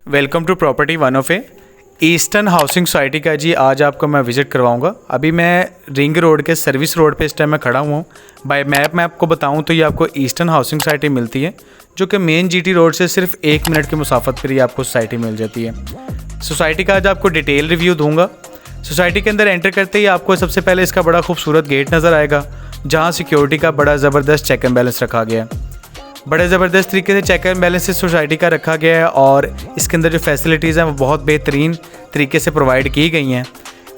Welcome to property 1 eastern housing society का जी। आज आपको मैं विज़िट करवाऊंगा। अभी मैं रिंग रोड के सर्विस रोड पे इस टाइम मैं खड़ा हुआ हूँ। बाय मैप मैं आपको बताऊं तो ये आपको ईस्टर्न हाउसिंग सोसाइटी मिलती है, जो कि मेन जीटी रोड से सिर्फ 1 मिनट की मुसाफत पर ही आपको सोसाइटी मिल जाती है। सोसाइटी का आज आपको डिटेल रिव्यू दूँगा। सोसाइटी के अंदर एंटर करते ही आपको सबसे पहले इसका बड़ा खूबसूरत गेट नज़र आएगा, जहाँ सिक्योरिटी का बड़ा ज़बरदस्त चेक एंड बैलेंस रखा गया है। बड़े ज़बरदस्त तरीके से चेक एंड बैलेंस इस सोसाइटी का रखा गया है और इसके अंदर जो फैसिलिटीज़ हैं वो बहुत बेहतरीन तरीके से प्रोवाइड की गई हैं।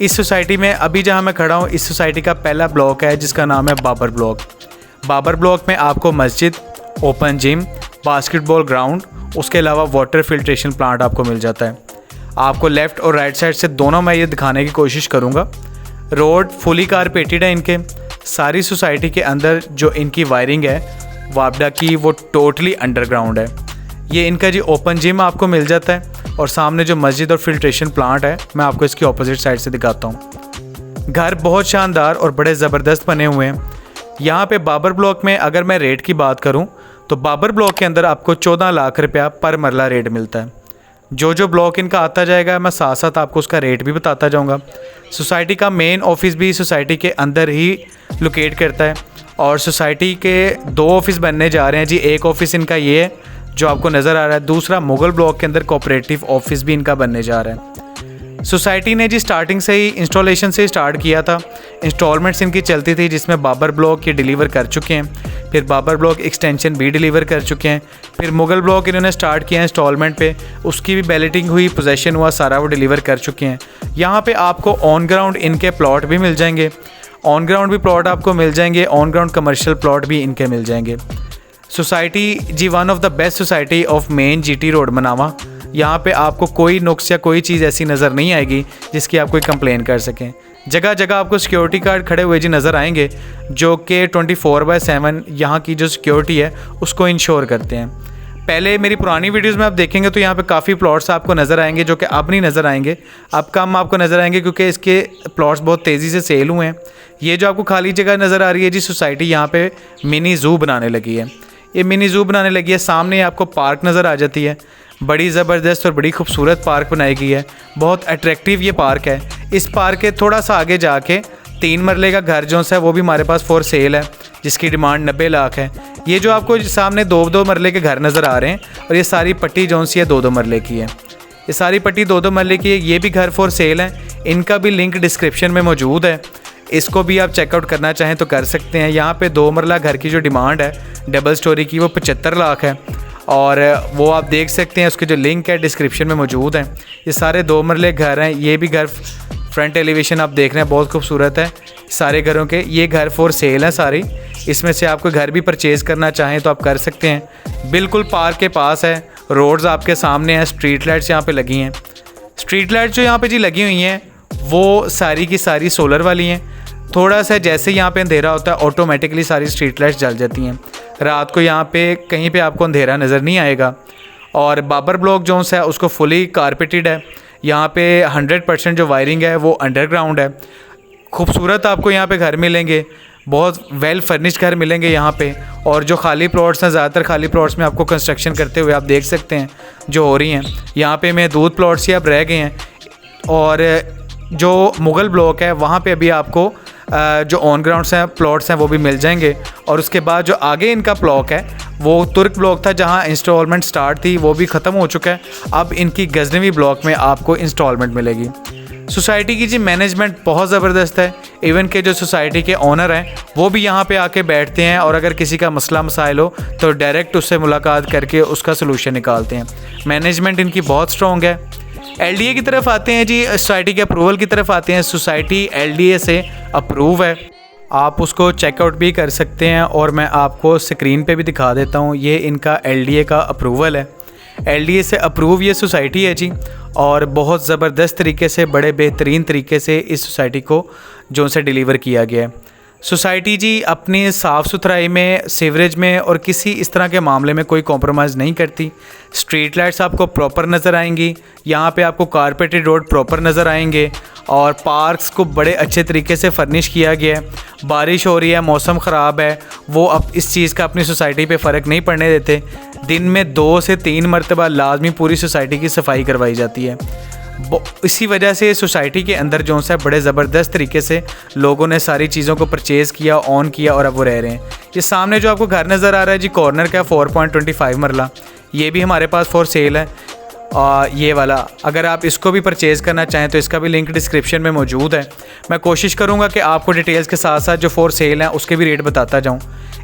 इस सोसाइटी में अभी जहां मैं खड़ा हूं, इस सोसाइटी का पहला ब्लॉक है जिसका नाम है बाबर ब्लॉक। बाबर ब्लॉक में आपको मस्जिद, ओपन जिम, बास्केटबॉल ग्राउंड, उसके अलावा वाटर फिल्ट्रेशन प्लांट आपको मिल जाता है। आपको लेफ़्ट और राइट साइड से दोनों मैं ये दिखाने की कोशिश करूँगा। रोड फुली कारपेटेड है इनके। सारी सोसाइटी के अंदर जो इनकी वायरिंग है वापडा की, वो टोटली अंडरग्राउंड है। ये इनका जी ओपन जिम आपको मिल जाता है और सामने जो मस्जिद और फिल्ट्रेशन प्लांट है मैं आपको इसकी ऑपोजिट साइड से दिखाता हूँ। घर बहुत शानदार और बड़े ज़बरदस्त बने हुए हैं। यहाँ पे बाबर ब्लॉक में अगर मैं रेट की बात करूँ तो बाबर ब्लॉक के अंदर आपको 14 लाख रुपया पर मरला रेट मिलता है। जो ब्लॉक इनका आता जाएगा मैं साथ साथ आपको उसका रेट भी बताता जाऊँगा। सोसाइटी का मेन ऑफिस भी सोसाइटी के अंदर ही लोकेट करता है और सोसाइटी के 2 ऑफिस बनने जा रहे हैं जी। एक ऑफिस इनका ये है जो आपको नज़र आ रहा है, दूसरा मुगल ब्लॉक के अंदर कोऑपरेटिव ऑफिस भी इनका बनने जा रहा है। सोसाइटी ने जी स्टार्टिंग से ही इंस्टॉलेशन से स्टार्ट किया था। इंस्टॉलमेंट्स इनकी चलती थी, जिसमें बाबर ब्लॉक ये डिलीवर कर चुके हैं, फिर बाबर ब्लॉक एक्सटेंशन भी डिलीवर कर चुके हैं, फिर मुगल ब्लॉक इन्होंने स्टार्ट किया इंस्टॉलमेंट पे, उसकी भी बैलेटिंग हुई, पोजेसन हुआ, सारा वो डिलीवर कर चुके हैं। यहाँ पे आपको ऑन ग्राउंड इनके प्लॉट भी मिल जाएंगे, ऑन ग्राउंड भी प्लॉट आपको मिल जाएंगे, ऑन ग्राउंड कमर्शियल प्लॉट भी इनके मिल जाएंगे। सोसाइटी जी one of the best society of main GT road मनावा। यहाँ पे आपको कोई नुक्स या कोई चीज़ ऐसी नज़र नहीं आएगी जिसकी आप कोई कंप्लेन कर सकें। जगह जगह आपको सिक्योरिटी गार्ड खड़े हुए जी नज़र आएंगे, जो कि 24/7 यहाँ की जो सिक्योरिटी है उसको इंश्योर करते हैं। पहले मेरी पुरानी वीडियोस में आप देखेंगे तो यहाँ पे काफ़ी प्लॉट्स आपको नज़र आएंगे जो कि अब नहीं नज़र आएंगे, अब कम आपको नज़र आएंगे क्योंकि इसके प्लॉट्स बहुत तेज़ी से सेल हुए हैं। ये जो आपको खाली जगह नज़र आ रही है जी, सोसाइटी यहाँ पे मिनी ज़ू बनाने लगी है। ये मिनी ज़ू बनाने लगी है। सामने आपको पार्क नज़र आ जाती है, बड़ी ज़बरदस्त और बड़ी खूबसूरत पार्क बनाई गई है। बहुत अट्रैक्टिव ये पार्क है। इस पार्क के थोड़ा सा आगे जाके 3 मरले का घर जो है वो भी हमारे पास फॉर सेल है, जिसकी डिमांड 90 लाख है। ये जो आपको सामने 2-2 मरले के घर नज़र आ रहे हैं और ये सारी पट्टी जो सी है 2-2 मरले की है। ये सारी पट्टी 2-2 मरले की है। ये भी घर फॉर सेल है। इनका भी लिंक डिस्क्रिप्शन में मौजूद है, इसको भी आप चेकआउट करना चाहें तो कर सकते हैं। यहाँ पे 2 मरला घर की जो डिमांड है डबल स्टोरी की, वो 75 लाख है और वो आप देख सकते हैं, उसके जो लिंक है डिस्क्रिप्शन में मौजूद है। ये सारे 2 मरले घर हैं। ये भी घर फ्रंट एलिवेशन आप देख रहे हैं बहुत खूबसूरत है सारे घरों के। ये घर फॉर सेल हैं सारी। इसमें से आपको घर भी परचेज़ करना चाहें तो आप कर सकते हैं। बिल्कुल पार्क के पास है, रोड्स आपके सामने हैं, स्ट्रीट लाइट्स यहाँ पे लगी हैं। स्ट्रीट लाइट्स जो यहाँ पे जी लगी हुई हैं वो सारी की सारी सोलर वाली हैं। थोड़ा सा जैसे यहाँ पे अंधेरा होता है ऑटोमेटिकली सारी स्ट्रीट लाइट्स जल जाती हैं। रात को यहाँ पे कहीं पे आपको अंधेरा नज़र नहीं आएगा। और बाबर ब्लॉक जो है उसको फुली कारपेटेड है। यहाँ पे 100% जो वायरिंग है वो अंडरग्राउंड है। खूबसूरत आपको यहाँ पे घर मिलेंगे, बहुत वेल फर्निश्ड घर मिलेंगे यहाँ पे। और जो खाली प्लॉट्स हैं, ज़्यादातर खाली प्लॉट्स में आपको कंस्ट्रक्शन करते हुए आप देख सकते हैं जो हो रही हैं। यहाँ पे महदूद प्लॉट्स ही अब रह गए हैं। और जो मुगल ब्लॉक है वहाँ पे अभी आपको जो ऑन ग्राउंड्स हैं प्लॉट्स हैं वो भी मिल जाएंगे। और उसके बाद जो आगे इनका ब्लॉक है वो तुर्क ब्लॉक था, जहाँ इंस्टॉलमेंट स्टार्ट थी, वो भी ख़त्म हो चुका है। अब इनकी गजनवी ब्लॉक में आपको इंस्टॉलमेंट मिलेगी। सोसाइटी की जी मैनेजमेंट बहुत ज़बरदस्त है। इवन के जो सोसाइटी के ओनर हैं वो भी यहाँ पे आके बैठते हैं और अगर किसी का मसला मसाइल हो तो डायरेक्ट उससे मुलाकात करके उसका सलूशन निकालते हैं। मैनेजमेंट इनकी बहुत स्ट्रॉन्ग है। LDA की तरफ आते हैं जी, सोसाइटी के अप्रूवल की तरफ आते हैं। सोसाइटी LDA से अप्रूव है, आप उसको चेकआउट भी कर सकते हैं और मैं आपको स्क्रीन पे भी दिखा देता हूँ। ये इनका LDA का अप्रूवल है। LDA से अप्रूव ये सोसाइटी है जी और बहुत ज़बरदस्त तरीके से, बड़े बेहतरीन तरीके से इस सोसाइटी को जो से डिलीवर किया गया है। सोसाइटी जी अपनी साफ़ सुथराई में, सीवरेज में और किसी इस तरह के मामले में कोई कॉम्प्रोमाइज़ नहीं करती। स्ट्रीट लाइट्स आपको प्रॉपर नज़र आएंगी। यहाँ पे आपको कारपेटेड रोड प्रॉपर नज़र आएंगे और पार्क्स को बड़े अच्छे तरीके से फर्निश किया गया है। बारिश हो रही है, मौसम ख़राब है, वो अब इस चीज़ का अपनी सोसाइटी पे फ़र्क नहीं पड़ने देते। दिन में 2 से 3 मरतबा लाजमी पूरी सोसाइटी की सफाई करवाई जाती है। इसी वजह से सोसाइटी के अंदर जो है बड़े ज़बरदस्त तरीके से लोगों ने सारी चीज़ों को परचेज़ किया, ऑन किया और अब वो रह रहे हैं। ये सामने जो आपको घर नज़र आ रहा है जी, कॉर्नर का 4.25 मरला, ये भी हमारे पास फॉर सेल है। ये वाला अगर आप इसको भी परचेज़ करना चाहें तो इसका भी लिंक डिस्क्रिप्शन में मौजूद है। मैं कोशिश करूँगा कि आपको डिटेल्स के साथ साथ जो फॉर सेल हैं उसके भी रेट बताता जाऊँ।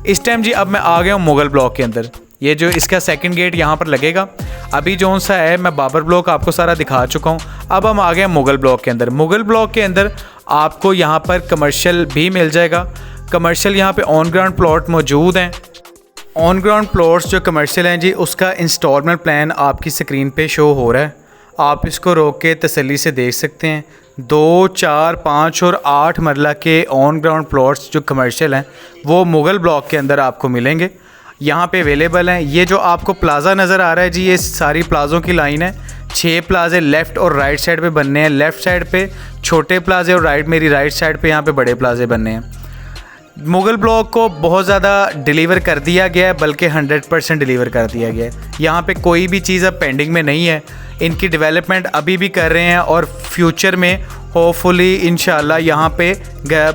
इस टाइम जी अब मैं आ गया हूँ मुगल ब्लॉक के अंदर। ये जो इसका सेकंड गेट यहाँ पर लगेगा, अभी जो सा है मैं बाबर ब्लॉक आपको सारा दिखा चुका हूँ। अब हम आ गए मुगल ब्लॉक के अंदर। मुगल ब्लॉक के अंदर आपको यहाँ पर कमर्शियल भी मिल जाएगा। कमर्शियल यहाँ पे ऑन ग्राउंड प्लॉट मौजूद हैं। ऑन ग्राउंड प्लॉट्स जो कमर्शियल हैं जी, उसका इंस्टॉलमेंट प्लान आपकी स्क्रीन पे शो हो रहा है। आप इसको रोक के तसल्ली से देख सकते हैं। 2, 4, 5 और 8 मरला के ऑन ग्राउंड प्लॉट्स जो कमर्शियल हैं वो मुगल ब्लॉक के अंदर आपको मिलेंगे, यहाँ पे अवेलेबल हैं। ये जो आपको प्लाज़ा नज़र आ रहा है जी, ये सारी प्लाज़ों की लाइन है। 6 प्लाजे लेफ़्ट और राइट साइड पे बनने हैं। लेफ़्ट साइड पे छोटे प्लाजे और मेरी राइट साइड पे यहाँ पे बड़े प्लाजे बनने हैं। मुगल ब्लॉक को बहुत ज़्यादा डिलीवर कर दिया गया है, बल्कि 100% डिलीवर कर दिया गया है। यहाँ पे कोई भी चीज़ अब पेंडिंग में नहीं है। इनकी डेवलपमेंट अभी भी कर रहे हैं और फ्यूचर में होपफुली इंशाल्लाह यहाँ पे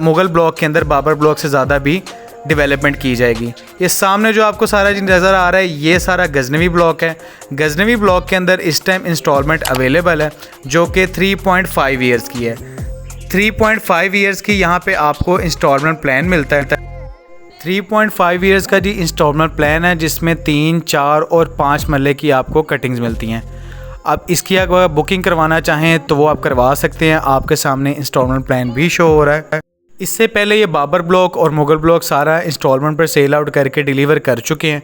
मुगल ब्लॉक के अंदर बाबर ब्लॉक से ज़्यादा भी डेवलपमेंट की जाएगी। ये सामने जो आपको सारा नज़र आ रहा है ये सारा गजनवी ब्लॉक है। गजनवी ब्लॉक के अंदर इस टाइम इंस्टॉलमेंट अवेलेबल है जो कि 3.5 ईयर्स की है। 3.5 ईयर्स की यहाँ पे आपको इंस्टॉलमेंट प्लान मिलता है। 3.5 ईयर्स का जी इंस्टॉलमेंट प्लान है जिसमें 3, 4 और 5 मरले की आपको कटिंग्स मिलती हैं। अब इसकी अगर बुकिंग करवाना चाहें तो वो आप करवा सकते हैं। आपके सामने इंस्टॉलमेंट प्लान भी शो हो रहा है। इससे पहले ये बाबर ब्लॉक और मुगल ब्लॉक सारा इंस्टॉलमेंट पर सेल आउट करके डिलीवर कर चुके हैं।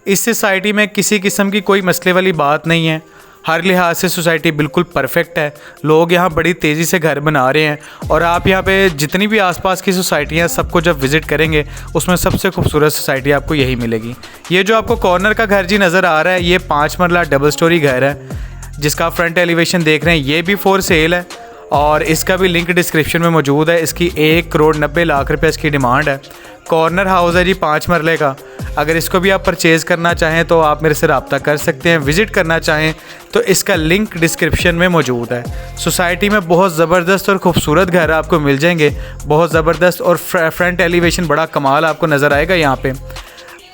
इस सोसाइटी में किसी किस्म की कोई मसले वाली बात नहीं है। हर लिहाज से सोसाइटी बिल्कुल परफेक्ट है। लोग यहाँ बड़ी तेज़ी से घर बना रहे हैं और आप यहाँ पे जितनी भी आसपास की सोसाइटियाँ सबको जब विज़िट करेंगे उसमें सबसे खूबसूरत सोसाइटी आपको यही मिलेगी। ये जो आपको कॉर्नर का घर जी नज़र आ रहा है ये 5 मरला डबल स्टोरी घर है जिसका फ्रंट एलिवेशन देख रहे हैं, ये भी फॉर सेल है और इसका भी लिंक डिस्क्रिप्शन में मौजूद है। इसकी 1,90,00,000 रुपये इसकी डिमांड है। कॉर्नर हाउस है जी 5 मरले का। अगर इसको भी आप परचेज़ करना चाहें तो आप मेरे से रब्ता कर सकते हैं। विज़िट करना चाहें तो इसका लिंक डिस्क्रिप्शन में मौजूद है। सोसाइटी में बहुत ज़बरदस्त और ख़ूबसूरत घर आपको मिल जाएंगे, बहुत ज़बरदस्त, और फ्रंट एलिवेशन बड़ा कमाल आपको नज़र आएगा।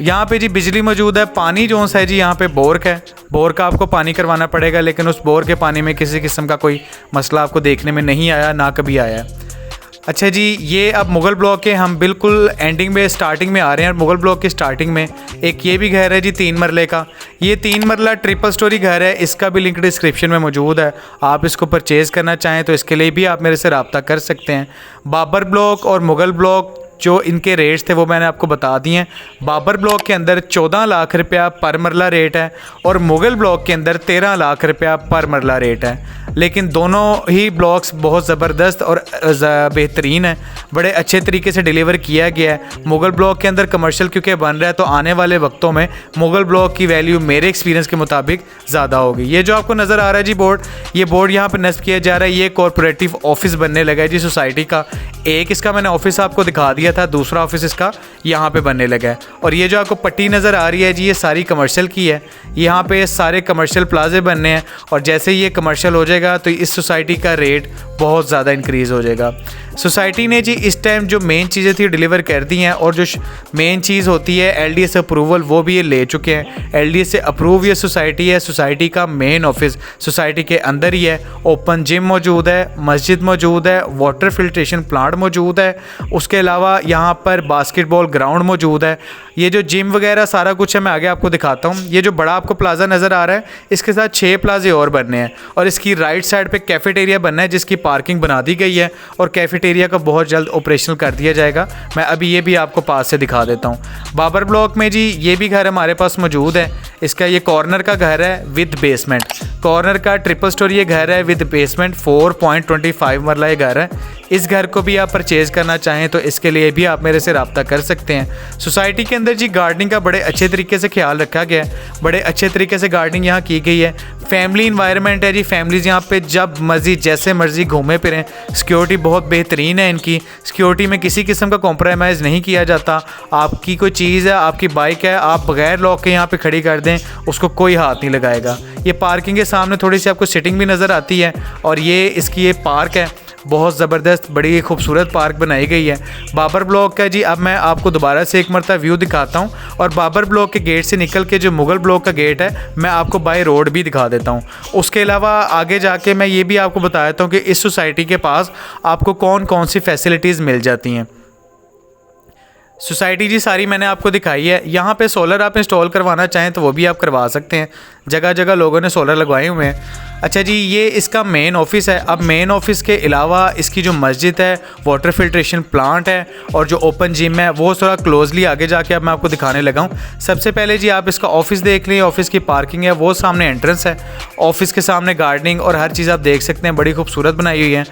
यहाँ पे जी बिजली मौजूद है। पानी जो है जी यहाँ पे बोर का है। बोर का आपको पानी करवाना पड़ेगा, लेकिन उस बोर के पानी में किसी किस्म का कोई मसला आपको देखने में नहीं आया, ना कभी आया। अच्छा जी, ये अब मुगल ब्लॉक के हम बिल्कुल एंडिंग में स्टार्टिंग में आ रहे हैं। मुगल ब्लॉक की स्टार्टिंग में एक ये भी घर है जी 3 मरले का। ये 3 मरला ट्रिपल स्टोरी घर है। इसका भी लिंक डिस्क्रिप्शन में मौजूद है। आप इसको परचेज़ करना चाहें तो इसके लिए भी आप मेरे से रब्ता कर सकते हैं। बाबर ब्लॉक और मुगल ब्लॉक जो इनके रेट्स थे वो मैंने आपको बता दिए हैं। बाबर ब्लॉक के अंदर 14 लाख रुपया पर मरला रेट है और मुगल ब्लॉक के अंदर 13 लाख रुपया पर मरला रेट है। लेकिन दोनों ही ब्लॉक्स बहुत ज़बरदस्त और बेहतरीन है। बड़े अच्छे तरीके से डिलीवर किया गया है। मुगल ब्लॉक के अंदर कमर्शियल क्योंकि बन रहा है तो आने वाले वक्तों में मुगल ब्लॉक की वैल्यू मेरे एक्सपीरियंस के मुताबिक ज़्यादा होगी। ये जो आपको नज़र आ रहा है जी बोर्ड, ये बोर्ड यहाँ पर नस्ब किया जा रहा है। ये कॉरपोरेटिव ऑफिस बनने लगा है जी सोसाइटी का। एक इसका मैंने ऑफिस आपको दिखा दिया था, दूसरा ऑफिस इसका यहाँ पे बनने लगा है। और ये जो आपको पट्टी नज़र आ रही है जी ये सारी कमर्शियल की है। यहाँ पे सारे कमर्शियल प्लाजे बनने हैं और जैसे ही ये कमर्शियल हो जाएगा तो इस सोसाइटी का रेट बहुत ज़्यादा इंक्रीज़ हो जाएगा। सोसाइटी ने जी इस टाइम जो मेन चीज़ें थी डिलीवर कर दी हैं और जो मेन चीज़ होती है LDA से अप्रूवल वो भी ये ले चुके हैं। LDA से अप्रूव ये सोसाइटी है। सोसाइटी का मेन ऑफिस सोसाइटी के अंदर ही है। ओपन जिम मौजूद है, मस्जिद मौजूद है, वाटर फिल्ट्रेशन प्लांट मौजूद है। उसके अलावा यहाँ पर बास्केटबॉल ग्राउंड मौजूद है। ये जो जिम वगैरह सारा कुछ है मैं आगे आपको दिखाता हूँ। ये जो बड़ा आपको प्लाजा नज़र आ रहा है इसके साथ 6 प्लाजे और बनने हैं और इसकी राइट साइड पे कैफेटेरिया बनना है जिसकी पार्किंग बना दी गई है और कैफेटेरिया का बहुत जल्द ऑपरेशनल कर दिया जाएगा। मैं अभी ये भी आपको पास से दिखा देता हूँ। बाबर ब्लॉक में जी ये भी घर हमारे पास मौजूद है। इसका ये कॉर्नर का घर है विद बेसमेंट। कॉर्नर का ट्रिपल स्टोरी ये घर है विद बेसमेंट। 4.25 मरला ये घर है। इस घर को भी आप परचेज़ करना चाहें तो इसके लिए भी आप मेरे से रब्ता कर सकते हैं। सोसाइटी के अंदर जी गार्डनिंग का बड़े अच्छे तरीके से ख्याल रखा गया है, बड़े अच्छे तरीके से गार्डनिंग यहाँ की गई है। फैमिली इन्वायरमेंट है जी, फैमिलीज़ यहाँ पे जब मर्जी जैसे मर्जी घूमे फिरें। सिक्योरिटी बहुत बेहतरीन है इनकी, सिक्योरिटी में किसी किस्म का कॉम्प्रोमाइज़ नहीं किया जाता। आपकी कोई चीज़ है, आपकी बाइक है, आप बगैर लॉक के यहाँ पे खड़ी कर दें, उसको कोई हाथ नहीं लगाएगा। ये पार्किंग के सामने थोड़ी सी आपको सिटिंग भी नज़र आती है और ये इसकी ये पार्क है, बहुत ज़बरदस्त बड़ी खूबसूरत पार्क बनाई गई है। बाबर ब्लॉक का जी अब मैं आपको दोबारा से एक मरतबा व्यू दिखाता हूँ और बाबर ब्लॉक के गेट से निकल के जो मुग़ल ब्लॉक का गेट है मैं आपको बाय रोड भी दिखा देता हूँ। उसके अलावा आगे जाके मैं ये भी आपको बता देता हूँ कि इस सोसाइटी के पास आपको कौन कौन सी फैसिलिटीज़ मिल जाती हैं। सोसाइटी जी सारी मैंने आपको दिखाई है। यहाँ पे सोलर आप इंस्टॉल करवाना चाहें तो वो भी आप करवा सकते हैं, जगह जगह लोगों ने सोलर लगवाए हुए हैं। अच्छा जी, ये इसका मेन ऑफिस है। अब मेन ऑफिस के अलावा इसकी जो मस्जिद है, वाटर फिल्ट्रेशन प्लांट है और जो ओपन जिम है वो थोड़ा क्लोजली आगे जाके अब मैं आपको दिखाने लगा हूँ। सबसे पहले जी आप इसका ऑफिस देख लें, ऑफिस की पार्किंग है, वो सामने एंट्रेंस है, ऑफिस के सामने गार्डनिंग और हर चीज़ आप देख सकते हैं, बड़ी खूबसूरत बनाई हुई है।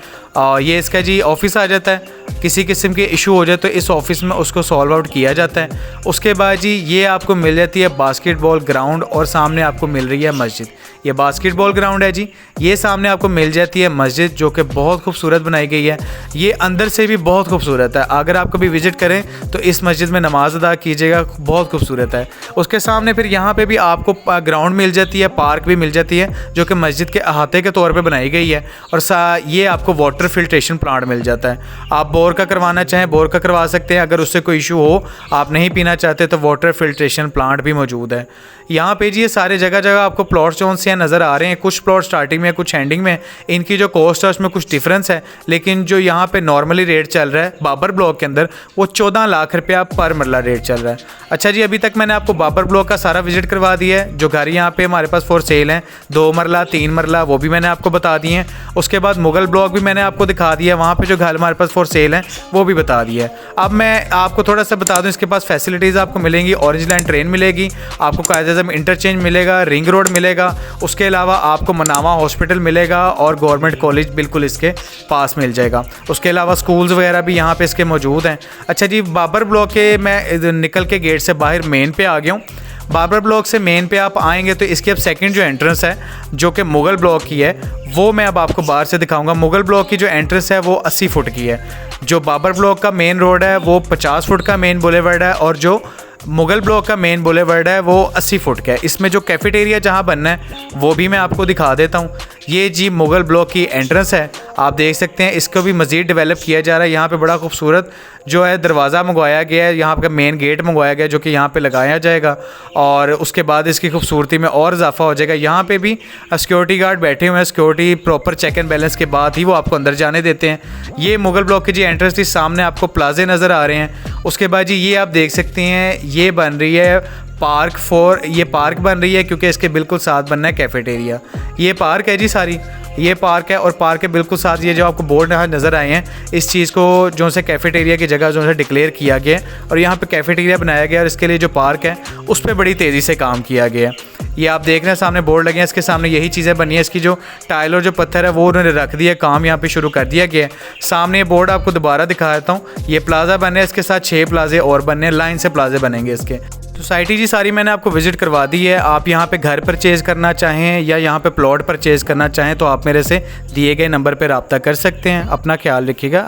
ये इसका जी ऑफिस आ जाता है, किसी किस्म के इशू हो जाए तो इस ऑफिस में उसको सॉल्व आउट किया जाता है। उसके बाद जी ये आपको मिल जाती है बास्केटबॉल ग्राउंड और सामने आपको मिल रही है मस्जिद। ये बास्केटबॉल ग्राउंड है जी, ये सामने आपको मिल जाती है मस्जिद जो कि बहुत खूबसूरत बनाई गई है। ये अंदर से भी बहुत खूबसूरत है, अगर आप कभी विज़िट करें तो इस मस्जिद में नमाज अदा कीजिएगा, बहुत खूबसूरत है। उसके सामने फिर यहाँ पे भी आपको ग्राउंड मिल जाती है, पार्क भी मिल जाती है जो कि मस्जिद के अहाते के तौर पर बनाई गई है। और ये आपको वाटर फिल्ट्रेशन प्लांट मिल जाता है। आप बोर का करवाना चाहें बोर का करवा सकते हैं, अगर उससे कोई इशू हो, आप नहीं पीना चाहते तो वाटर फिल्ट्रेशन प्लांट भी मौजूद है। यहाँ पे जी ये सारे जगह जगह आपको प्लॉट जोन से नज़र आ रहे हैं, कुछ प्लॉट स्टार्टिंग में कुछ एंडिंग में, इनकी जो कॉस्ट है उसमें कुछ डिफरेंस है, लेकिन जो यहाँ पे नॉर्मली रेट चल रहा है बाबर ब्लॉक के अंदर वो 14 लाख रुपया पर मरला रेट चल रहा है। अच्छा जी, अभी तक मैंने आपको बाबर ब्लॉक का सारा विजिट करवा दिया है। जो घर यहाँ पे हमारे पास फॉर सेल हैं 2 मरला 3 मरला वो भी मैंने आपको बता दिए हैं। उसके बाद मुग़ल ब्लॉक भी मैंने आपको दिखा दिया, वहाँ पे जो घर हमारे पास फॉर सेल हैं वो भी बता दिया है। अब मैं आपको थोड़ा सा बता दूँ, इसके पास फैसिलिटीज़ आपको मिलेंगी। ऑरेंज लाइन ट्रेन मिलेगी आपको, कायदे-ए-आज़म इंटरचेंज मिलेगा, रिंग रोड मिलेगा, उसके अलावा आपको मनामा हॉस्पिटल मिलेगा और गवर्नमेंट कॉलेज बिल्कुल इसके पास मिल जाएगा। उसके अलावा स्कूल्स वगैरह भी यहाँ पे इसके मौजूद हैं। अच्छा जी, बाबर ब्लॉक के मैं निकल के गेट से बाहर मेन पे आ गया हूँ। बाबर ब्लॉक से मेन पे आप आएंगे तो इसकी अब सेकंड जो एंट्रेंस है जो कि मुग़ल ब्लॉक की है वो मैं अब आपको बाहर से दिखाऊंगा। मुग़ल ब्लॉक की जो एंट्रेंस है वो 80 फुट की है, जो बाबर ब्लॉक का मेन रोड है वो 50 फुट का मेन बुलेवर्ड है और जो मुग़ल ब्लॉक का मेन बुलेवर्ड है वो 80 फुट का है। इसमें जो कैफेटेरिया जहाँ बनना है वो भी मैं आपको दिखा देता हूँ। ये जी मुग़ल ब्लॉक की एंट्रेंस है, आप देख सकते हैं। इसको भी मज़ीद डेवलप किया जा रहा है। यहाँ पे बड़ा खूबसूरत जो है दरवाज़ा मंगवाया गया है, यहाँ का मेन गेट मंगवाया गया है जो कि यहाँ पे लगाया जाएगा और उसके बाद इसकी खूबसूरती में और इजाफा हो जाएगा। यहाँ पे भी सिक्योरिटी गार्ड बैठे हुए हैं, security proper check and balance के बाद ही वो आपको अंदर जाने देते हैं। ये मुग़ल ब्लॉक की जी एंट्रेंस थी, सामने आपको प्लाजे नज़र आ रहे हैं। उसके बाद जी ये आप देख सकते हैं ये बन रही है ये पार्क बन रही है क्योंकि इसके बिल्कुल साथ बनना है कैफेटेरिया। ये पार्क है जी सारी, ये पार्क है और पार्क के बिल्कुल साथ ये जो आपको बोर्ड यहाँ नज़र आए हैं, इस चीज़ को जो से कैफेटेरिया की जगह जो है डिक्लेयर किया गया और यहाँ पे कैफेटेरिया बनाया गया और इसके लिए जो पार्क है उस पर बड़ी तेज़ी से काम किया गया है। ये आप देख रहे हैं सामने बोर्ड लगे हैं, इसके सामने यही चीज़ें बनी है। इसकी जो टाइल और जो पत्थर है वो उन्होंने रख दिया, काम यहाँ पे शुरू कर दिया गया है। सामने ये बोर्ड आपको दोबारा दिखा देता हूँ, ये प्लाजा बन रहा है, इसके साथ 6 प्लाजे और बनने हैं, लाइन से प्लाजे बनेंगे इसके। सोसाइटी जी सारी मैंने आपको विजिट करवा दी है। आप यहाँ पे घर परचेज़ करना चाहें या यहाँ पे प्लॉट परचेज़ करना चाहें तो आप मेरे से दिए गए नंबर पर रब्ता कर सकते हैं। अपना ख्याल रखिएगा।